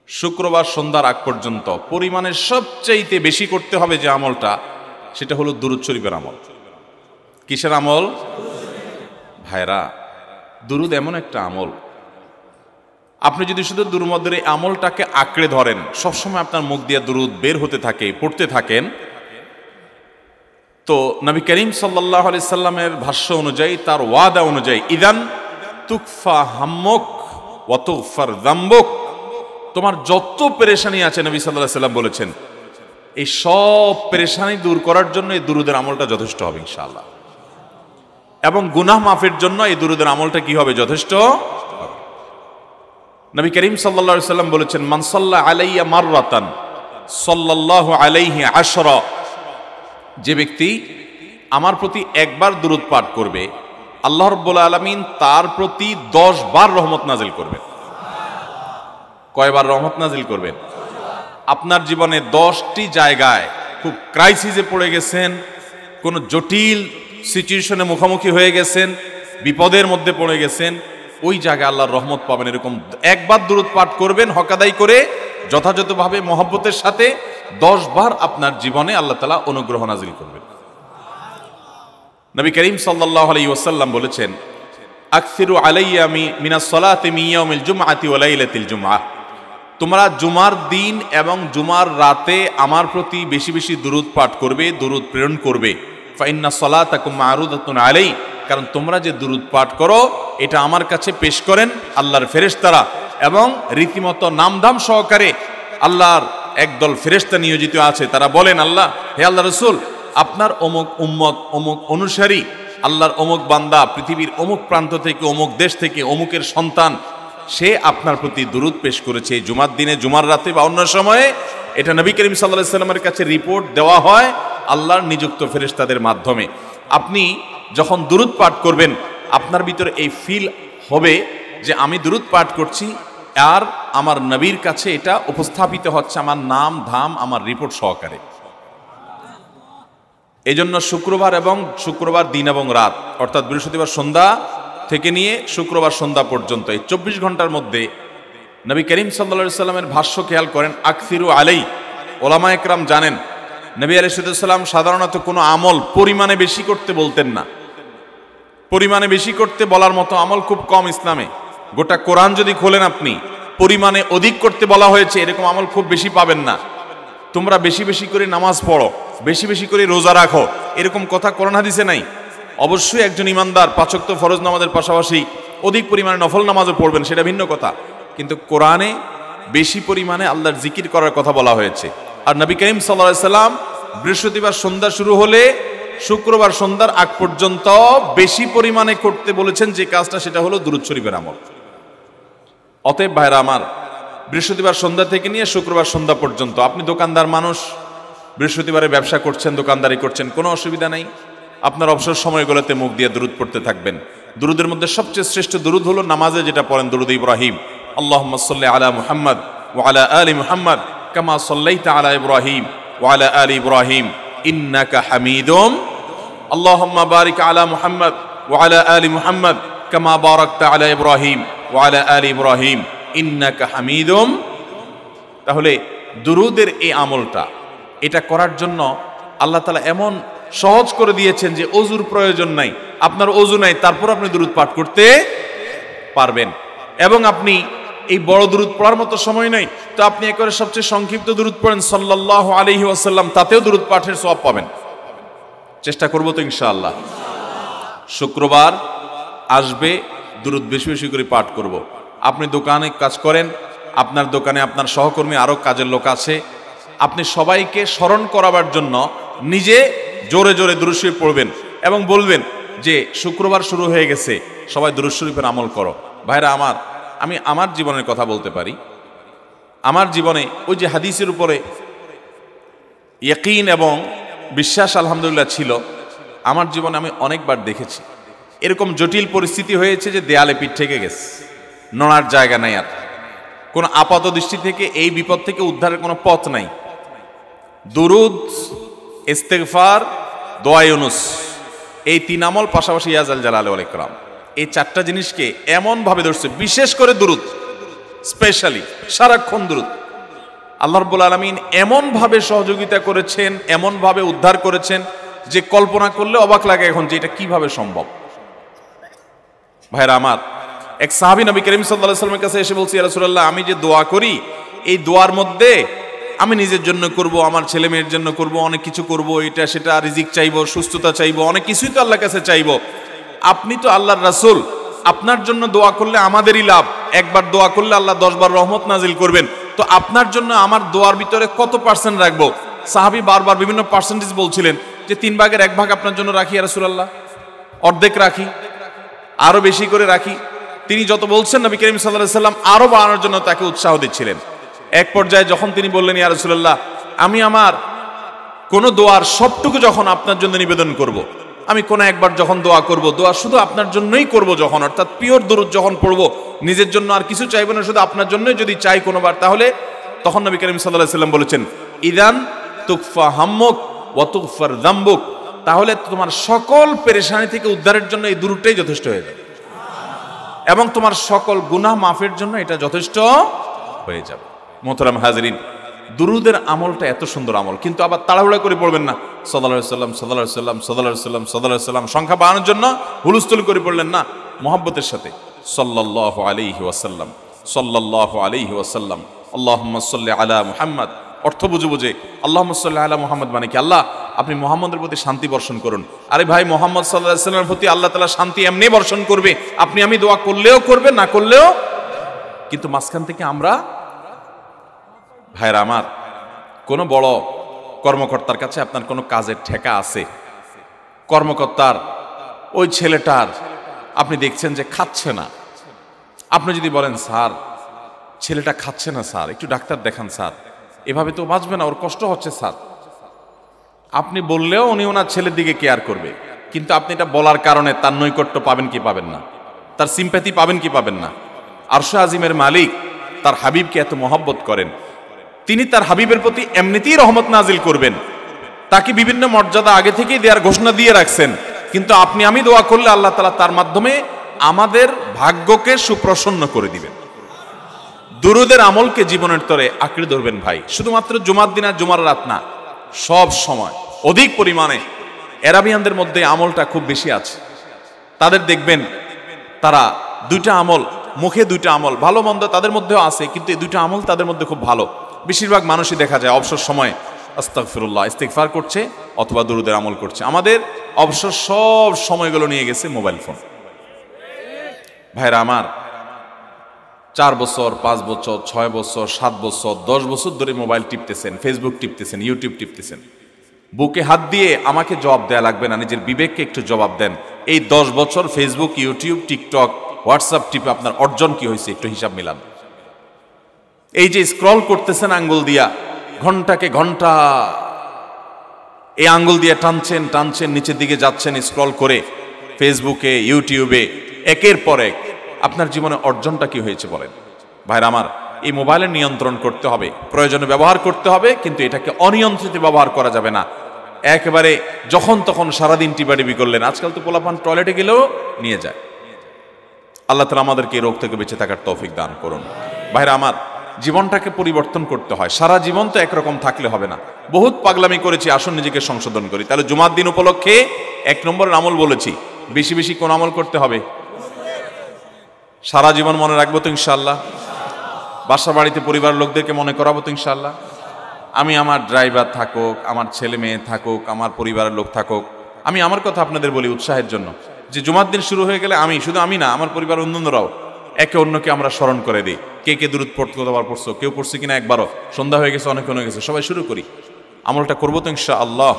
শুক্রবার সন্ধ্যার আগ পর্যন্ত পরিমাণের সবচাইতে বেশি করতে হবে যে আমলটা, সেটা হলো দুরূদ শরীফের আমল। কিসের আমল? ভাইরা, দুরূদ এমন একটা আমল, আপনি যদি শুধু দুরূদের এই আমলটাকে আঁকড়ে ধরেন, সবসময় আপনার মুখ দিয়ে দুরূদ বের হতে থাকে, পড়তে থাকেন, তো নবী করিম সাল্লাল্লাহু আলাইহি সাল্লামের ভাষ্য অনুযায়ী, তার ওয়াদা অনুযায়ী, ইদান তুকফা হাম্মুক ওয়া তুগফার যামবুক, তোমার যত পেরেশানি আছে নবী সাল্লাল্লাহু আলাইহি সাল্লাম বলেছেন, এই সব পেরেশানি দূর করার জন্য এই দুরূদের আমলটা যথেষ্ট হবে ইনশাআল্লাহ। এবং গুনাহ মাফের জন্য এই দুরূদের আমলটা কি হবে? যথেষ্ট হবে। নবী করিম সাল্লাল্লাহু আলাইহি সাল্লাম বলেছেন, মান সাল্লা আলাইয়া মাররাতান সাল্লাল্লাহু আলাইহি আশরা, যে ব্যক্তি আমার প্রতি একবার দুরূদ পাঠ করবে, আল্লাহ রাব্বুল আলামিন তার প্রতি 10 বার রহমত নাজিল করবেন। কয়বার রহমত নাজিল করবেন? আপনার জীবনে 10টি জায়গায় খুব ক্রাইসিসে পড়ে গেছেন, কোনো জটিল সিচুয়েশনে মুখোমুখি হয়ে গেছেন, বিপদের মধ্যে পড়ে গেছেন, ওই জায়গায় আল্লাহর রহমত পাবেন। এরকম একবার দুরূদ পাঠ করবেন হক আদায় করে, যথাযথভাবে মহব্বতের সাথে 10 বার আপনার জীবনে আল্লাহ তাআলা অনুগ্রহ নাজিল করবেন। নবী করিম সাল্লাল্লাহু আলাইহি ওয়াসাল্লাম বলেছেন, আকসিরু আলাইয়া মিনাস সালাতি মিন ইয়াউমিল জুমআতি ওয়া লাইলাতিল জুমআহ, তোমরা জুমার দিন এবং জুমার রাতে আমার প্রতি বেশি বেশি দুরূদ পাঠ করবে, দুরূদ প্রেরণ করবে। ফা ইন্না সালাতাকুম মা'রুদাতুন আলাই, কারণ তোমরা যে দুরূদ পাঠ করো এটা আমার কাছে পেশ করেন আল্লাহর ফেরেশতারা, এবং রীতিমতো নামধাম সহকারে আল্লাহর একদল ফেরেশতা নিয়োজিত আছে। তারা বলেন, আল্লাহ, হে আল্লাহ রাসূল, আপনার অমুক উম্মত, অমুক অনুসারী, আল্লাহর অমুক বান্দা পৃথিবীর অমুক প্রান্ত থেকে, অমুক দেশ থেকে, অমুকের সন্তান, সে আপনার প্রতি দুরূদ পেশ করেছে জুমার দিনে, জুমার রাতে বা অন্য সময়ে। এটা নবী করিম সাল্লাল্লাহু আলাইহি সাল্লামের কাছে রিপোর্ট দেওয়া হয় আল্লাহর নিযুক্ত ফেরেশতাদের মাধ্যমে। আপনি যখন দুরূদ পাঠ করবেন, আপনার ভিতরে এই ফিল হবে যে আমি দুরূদ পাঠ করছি, আর আমার নবীর কাছে এটা উপস্থাপিত হচ্ছে আমার নাম ধাম, আমার রিপোর্ট সহকারে। এই জন্য শুক্রবার এবং শুক্রবার দিন এবং রাত, অর্থাৎ বৃহস্পতিবার সন্ধ্যা থেকে নিয়ে শুক্রবার সন্ধ্যা পর্যন্ত এই 24 ঘন্টার মধ্যে নবী করিম সাল্লাল্লাহু আলাইহি সাল্লামের ভাষ্য খেয়াল করেন, আকসিরু আলাই। ওলামা একরাম জানেন, নবী আলাইহিস সালাম সাধারণত কোনো আমল পরিমাণে বেশি করতে বলতেন না। পরিমাণে বেশি করতে বলার মতো আমল খুব কম ইসলামে। গোটা কোরআন যদি খোলেন আপনি, পরিমাণে অধিক করতে বলা হয়েছে এরকম আমল খুব বেশি পাবেন না। তোমরা বেশি বেশি করে নামাজ পড়ো, বেশি বেশি করে রোজা রাখো, এরকম কথা কোরআন হাদিসে নাই। অবশ্যই একজন ইমানদার 5 ওয়াক্ত ফরজ নামাজের পাশাপাশি অধিক পরিমাণে নফল নামাজও পড়বেন, সেটা ভিন্ন কথা, কিন্তু কোরআনে বেশি পরিমাণে আল্লাহর জিকির করার কথা বলা হয়েছে। আর নবী করিম সাল্লাল্লাহু আলাইহি সাল্লাম বৃহস্পতিবার সন্ধ্যা শুরু হলে শুক্রবার সন্ধ্যার আগ পর্যন্ত বেশি পরিমাণে করতে বলেছেন যে কাজটা, সেটা হলো দুরূদ শরীফের আমল। অতএব ভাইরা আমার, বৃহস্পতিবার সন্ধ্যা থেকে নিয়ে শুক্রবার সন্ধ্যা পর্যন্ত আপনি দোকানদার মানুষ, বৃহস্পতিবারে ব্যবসা করছেন, দোকানদারি করছেন, কোনো অসুবিধা নেই। আপনার অবসর সময়গুলোতে মুখ দিয়ে দুরূদ পড়তে থাকবেন। দুরূদের মধ্যে সবচেয়ে শ্রেষ্ঠ দুরূদ হলো নামাজে যেটা পড়েন, দুরূদ ইব্রাহিম। আল্লাহুম্মা সাল্লি আলা মুহাম্মদ ওয়া আলা আলি মুহাম্মদ কামা সাল্লাইতা আলা ইব্রাহিম ওয়া আলা আলি ইব্রাহিম ইন্নাকা হামিদুম। আল্লাহুম্মা বারিক আলা মুহাম্মদ ওয়া আলা আলি মুহাম্মদ কামা বারাকতা আলা ইব্রাহিম ওয়া আলা আলি ইব্রাহিম ইন্নাকা হামিদুম। তাহলে দুরূদের এই আমলটা, এটা করার জন্য আল্লাহ তাআলা এমন সহজ করে দিয়েছেন যে ওযুর প্রয়োজন নাই। আপনার ওযু নাই, তারপর আপনি দুরূদ পাঠ করতে পারবেন। এবং আপনি এই বড় দুরূদ পড়ার মতো সময় নাই, তো আপনি একেবারে সবচেয়ে সংক্ষিপ্ত দুরূদ পড়েন সাল্লাল্লাহু আলাইহি ওয়াসাল্লাম, তাতেও দুরূদ পাঠের সওয়াব পাবেন। চেষ্টা করব তো ইনশাআল্লাহ। শুক্রবার আসবে, দুরূদ বেশি বেশি করে পাঠ করব। আপনি দোকানে কাজ করেন, আপনার দোকানে আপনার সহকর্মী আরো কাজের লোক আছে, আপনি সবাইকে স্মরণ করাবার জন্য নিজে জোরে জোরে দুরূদ শরীফ পড়বেন এবং বলবেন যে শুক্রবার শুরু হয়ে গেছে, সবাই দুরূদ শরীফের আমল করো। ভাইরা আমার, আমি আমার জীবনের কথা বলতে পারি। আমার জীবনে ওই যে হাদিসের উপরে ইয়াকিন এবং বিশ্বাস আলহামদুলিল্লাহ ছিল, আমার জীবনে আমি অনেকবার দেখেছি এরকম জটিল পরিস্থিতি হয়েছে যে দেয়ালে পিঠ থেকে গেছে, নড়ার জায়গা নাই, আর কোনো আপাত দৃষ্টি থেকে এই বিপদ থেকে উদ্ধারের কোনো পথ নাই। দুরূদ, ইস্তেগফার, দোয়া ইউনুস, এই 3 আমল, পাশাপাশি ইয়া জাল জালালি ওয়াল ইকরাম, এই 4টা জিনিসকে এমন ভাবে ধরছে, বিশেষ করে দুরূদ। স্পেশালি সারাক্ষণ দুরূদ। আল্লাহ রাব্বুল আলামিন এমনভাবে সহযোগিতা করেছেন, এমনভাবে উদ্ধার করেছেন যে কল্পনা করলে অবাক লাগে এখন যে এটা কিভাবে সম্ভব। ভাইরা আমার, এক সাহাবী নবী করিম সাল্লাল্লাহু আলাইহি ওয়াসাল্লামের কাছে এসে বলছে, ইয়া রাসূলুল্লাহ, আমি যে দোয়া করি এই দোয়ার মধ্যে আমি নিজের জন্য করব, আমার ছেলে মেয়ের জন্য করব, অনেক কিছু করব, এটা সেটা, রিজিক চাইবো, সুস্থতা চাইবো, অনেক কিছুই তো আল্লাহর কাছে চাইবো। আপনি তো আল্লাহর রাসূল, আপনার জন্য দোয়া করলে আমাদেরই লাভ, একবার দোয়া করলে আল্লাহ 10 বার রহমত নাজিল করবেন, তো আপনার জন্য আমার দোয়ার ভিতরে কত পার্সেন্ট রাখবো? সাহাবী বারবার বিভিন্ন পার্সেন্টেজ বলছিলেন যে 3 ভাগের 1 ভাগ আপনার জন্য রাখি ইয়া রাসূলুল্লাহ, অর্ধেক রাখি, আরো বেশি করে রাখি। তিনি যত বলছেন নবী করিম সাল্লাল্লাহু আলাইহি ওয়াসাল্লাম আরো বাড়ানোর জন্য তাকে উৎসাহ দিচ্ছিলেন। এক পর্যায়ে যখন তিনি বললেন, ইয়া রাসূলুল্লাহ, আমি আমার কোন দোয়ার সবটুকু যখন আপনার জন্য নিবেদন করব, আমি কোন একবার যখন দোয়া করব, দোয়া শুধু আপনার জন্যই করব যখন, অর্থাৎ পিওর দরুদ যখন পড়ব, নিজের জন্য আর কিছু চাইব না, শুধু আপনার জন্যই যদি চাই কোনোবার, তাহলে তখন নবী করিম সাল্লাল্লাহু আলাইহি ওয়াসাল্লাম বলেছেন, ইদান তুকফা হাম্মুক ওয়া তুগফার যামবুক, তাহলে তোমার সকল পেরেশানি থেকে উদ্ধারের জন্য এই দুরূদটাই যথেষ্ট হয়ে যাবে, এবং তোমার সকল গুনাহ মাফের জন্য এটা যথেষ্ট হয়ে যাবে। মোহতারাম হাজরিন, দুরুদের আমলটা এত সুন্দর আমল, কিন্তু আবার তাড়াহুড়া করে পড়বেন না, সাল্লাল্লাহু আলাইহি সাল্লাম সাল্লাল্লাহু আলাইহি সাল্লাম সাল্লাল্লাহু আলাইহি সাল্লাম সাল্লাল্লাহু আলাইহি সাল্লাম সংখ্যা বাড়ানোর জন্য হুলস্থুল করে পড়লেন না, মুহাব্বতের সাথে সাল্লাল্লাহু আলাইহি ওয়াসাল্লাম সাল্লাল্লাহু আলাইহি ওয়াসাল্লাম আল্লাহুম্মা সাল্লি আলা মুহাম্মদ, অর্থ বুঝে বুঝে আল্লাহুম্মা সাল্লি আলা মুহাম্মদ মানে কি, আল্লাহ আপনি মুহাম্মদের প্রতি শান্তি বর্ষণ করুন। আরে ভাই, মুহাম্মদ সাল্লাল্লাহু আলাইহি ওয়াসাল্লামের প্রতি আল্লাহ তাআলা শান্তি এমনি বর্ষণ করবে, আপনি আমি দোয়া করলেও করবে, না করলেও। কিন্তু মাঝখান থেকে আমরা, ভাইরা আমার, কোন বড় কর্মকর্তার কাছে আপনার কোনো কাজের ঠেকা আছে, কর্মকর্তার ওই ছেলেটার আপনি দেখছেন যে খাচ্ছে না, আপনি যদি বলেন, স্যার ছেলেটা খাচ্ছে না স্যার, একটু ডাক্তার দেখান স্যার, এভাবে তো বাঁচবে না, ওর কষ্ট হচ্ছে স্যার, আপনি বললেও উনি ওনার ছেলের দিকে কেয়ার করবে, কিন্তু আপনি এটা বলার কারণে তার নৈকট্য পাবেন কি পাবেন না, তার সিম্প্যাথি পাবেন কি পাবেন না। আরশে আজিমের মালিক তার হাবিবকে এত মহব্বত করেন, তিনি তার হাবিবের প্রতি এমনিতেই রহমত নাজিল করবেন, তাকে বিভিন্ন মর্যাদা আগে থেকেই দেওয়ার ঘোষণা দিয়ে রাখছেন, কিন্তু আপনি আমি দোয়া করলে আল্লাহ তাআলা তার মাধ্যমে আমাদের ভাগ্যকে সুপ্রসন্ন করে দিবেন। দুরুদের আমলকে জীবনের তরে আঁকড়ে ধরবেন ভাই, শুধুমাত্র জুমার দিন আর জুমার রাত না, সব সময় অধিক পরিমাণে। এরাবিয়ানদের মধ্যে আমলটা খুব বেশি আছে, তাদের দেখবেন তারা দুইটা আমল, মুখে দুইটা আমল, ভালো মন্দ তাদের মধ্যেও আছে, কিন্তু এই দুইটা আমল তাদের মধ্যে খুব ভালো। বেশিরভাগ মানুষই দেখা যায় অবসর সময়ে আস্তাগফিরুল্লাহ ইস্তিগফার করছে অথবা দুরুদের আমল করছে। আমাদের অবসর সব সময়গুলো নিয়ে গেছে মোবাইল ফোন। ভাইরা আমার, 4 বছর 5 বছর 6 বছর 7 বছর 10 বছর ধরে মোবাইল টিপতেছেন, ফেসবুক টিপতেছেন, ইউটিউব টিপতেছেন। বুকে হাত দিয়ে আমাকে জবাব দেয়া লাগবে না, নিজের বিবেককে একটু জবাব দেন। এই 10 বছর ফেসবুক, ইউটিউব, টিকটক, হোয়াটসঅ্যাপ টিপে আপনার অর্জন কি হয়েছে একটু হিসাব মিলান। এই যে স্ক্রল করতেছেন আঙ্গুল দিয়া, ঘন্টাকে ঘন্টা এই আঙ্গুল দিয়ে টানছেন টানছেন, নিচের দিকে যাচ্ছেন স্ক্রল করে ফেসবুকে, ইউটিউবে, একের পর এক, আপনার জীবনে অর্জনটা কি হয়েছে বলেন? ভাইরা আমার, এই মোবাইলের নিয়ন্ত্রণ করতে হবে, প্রয়োজনে ব্যবহার করতে হবে, কিন্তু এটাকে অনিয়ন্ত্রিত ব্যবহার করা যাবে না। একেবারে যখন তখন সারাদিন টিপাটিপি করলেন, আজকাল তো পোলাপান টয়লেটে গেলেও নিয়ে যায়। আল্লাহ তাআলা আমাদেরকে এই রোগ থেকে বেঁচে থাকার তৌফিক দান করুন। ভাইরা আমার, জীবনটাকে পরিবর্তন করতে হয়, সারা জীবন তো একরকম থাকলে হবে না। বহুত পাগলামি করেছি, আসুন নিজেকে সংশোধন করি। তাহলে জুমার দিন উপলক্ষে 1 নম্বরের আমল বলেছি, বেশি বেশি কোন আমল করতে হবে? সারা জীবন মনে রাখবো তো ইনশাআল্লাহ? বাসা বাড়িতে পরিবারের লোকদেরকে মনে করাবো তো ইনশাআল্লাহ? আমি আমার ড্রাইভার থাকুক, আমার ছেলে মেয়ে থাকুক, আমার পরিবারের লোক থাকুক, আমি আমার কথা আপনাদের বলি উৎসাহের জন্য, যে জুমার দিন শুরু হয়ে গেলে আমি, শুধু আমি না, আমার পরিবার অন্যান্যরাও একে অন্যকে আমরা স্মরণ করে দিই। কে কে দুরূদ পড়তে কতবার পড়ছো, কেউ পড়ছে কিনা একবারও, সন্ধ্যা হয়ে গেছে, অনেক হয়ে গেছে, সবাই শুরু করি। আমলটা করবো তো ইনশাআল্লাহ?